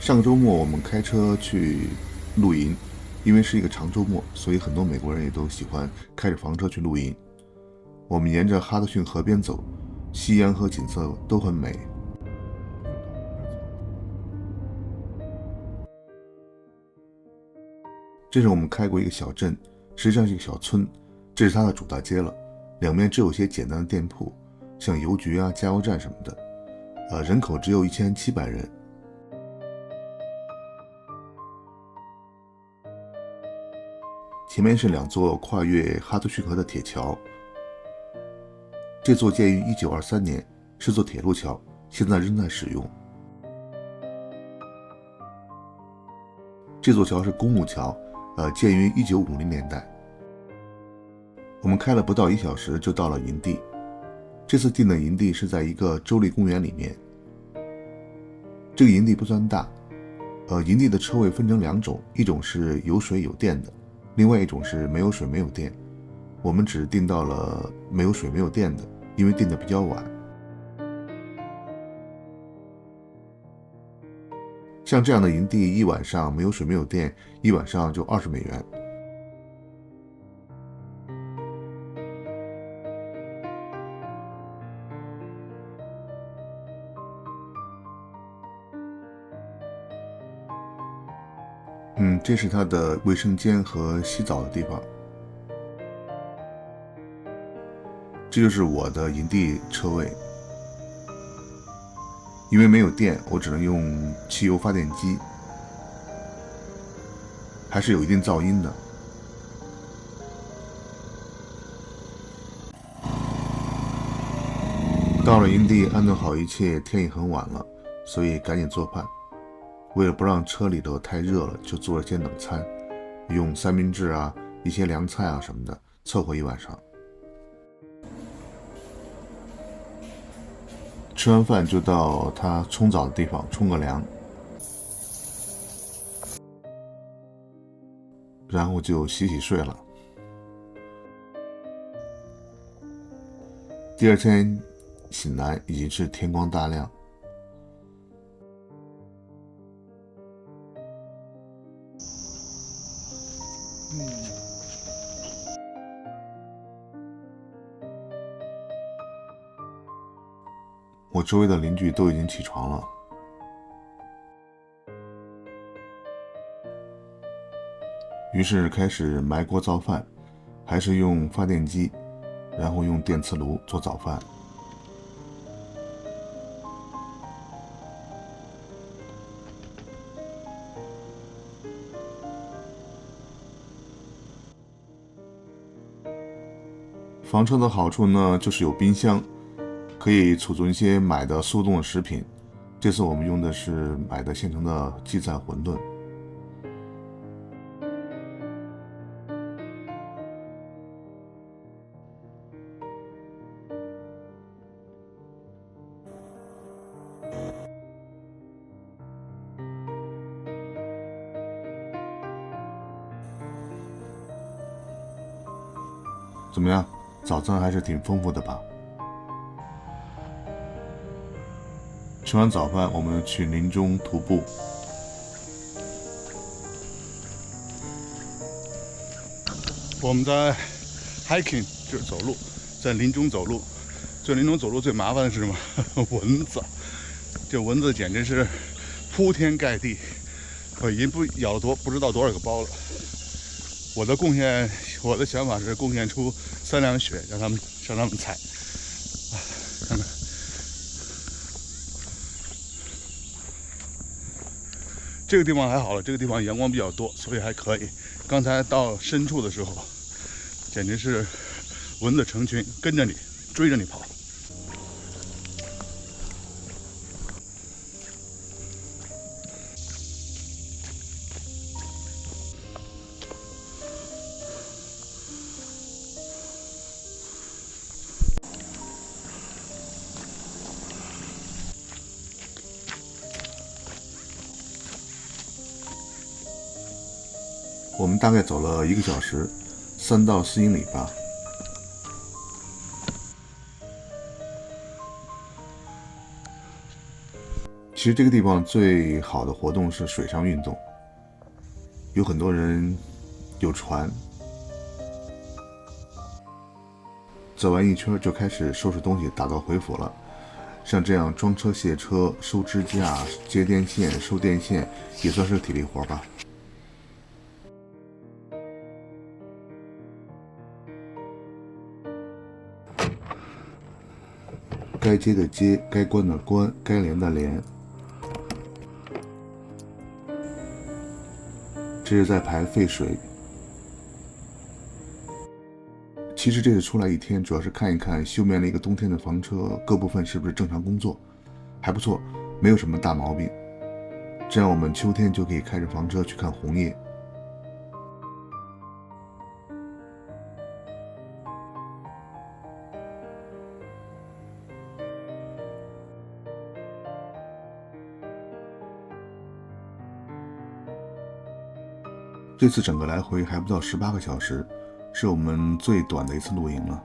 上个周末我们开车去露营，因为是一个长周末，所以很多美国人也都喜欢开着房车去露营。我们沿着哈德逊河边走，夕阳和景色都很美。这是我们开过一个小镇，实际上是一个小村，这是它的主大街了。两面只有些简单的店铺，像邮局啊、加油站什么的。人口只有1700人。前面是2座跨越哈德逊河的铁桥，这座建于1923年，是座铁路桥，现在仍在使用。这座桥是公路桥，建于1950年代。我们开了不到1小时就到了营地，这次订的营地是在一个州立公园里面。这个营地不算大，营地的车位分成2种，一种是有水有电的，另外一种是没有水没有电。我们只订到了没有水没有电的，因为订的比较晚。像这样的营地，一晚上没有水没有电，一晚上就$20。这是它的卫生间和洗澡的地方。这就是我的营地车位。因为没有电，我只能用汽油发电机，还是有一定噪音的。到了营地，安顿好一切，天也很晚了，所以赶紧做饭。为了不让车里头太热了，就做了些冷餐，用三明治啊、一些凉菜啊什么的，凑合一晚上。吃完饭就到他冲澡的地方冲个凉，然后就洗洗睡了。第二天醒来已经是天光大亮。我周围的邻居都已经起床了。于是开始埋锅造饭，还是用发电机，然后用电磁炉做早饭。房车的好处呢，就是有冰箱，可以储存一些买的速冻的食品。这次我们用的是买的现成的鸡蛋馄饨。怎么样？早餐还是挺丰富的吧？吃完早饭，我们去林中徒步。我们在 hiking， 就是走路，在林中走路。在林中走路最麻烦的是什么？蚊子。这蚊子简直是铺天盖地，我已经咬了不知道多少个包了。我的想法是贡献出3辆血，让他们踩。看看，这个地方还好了，这个地方阳光比较多，所以还可以。刚才到深处的时候，简直是蚊子成群，跟着你，追着你跑。我们大概走了1个小时，3到4英里吧。其实这个地方最好的活动是水上运动，有很多人有船，走完一圈就开始收拾东西打道回府了。像这样装车卸车、收支架、接电线、收电线，也算是个体力活吧。该接的接，该关的关，该连的连。这是在排废水。其实这次出来一天，主要是看一看休眠了一个冬天的房车各部分是不是正常工作，还不错，没有什么大毛病。这样我们秋天就可以开着房车去看红叶。这次整个来回还不到18个小时，是我们最短的一次露营了。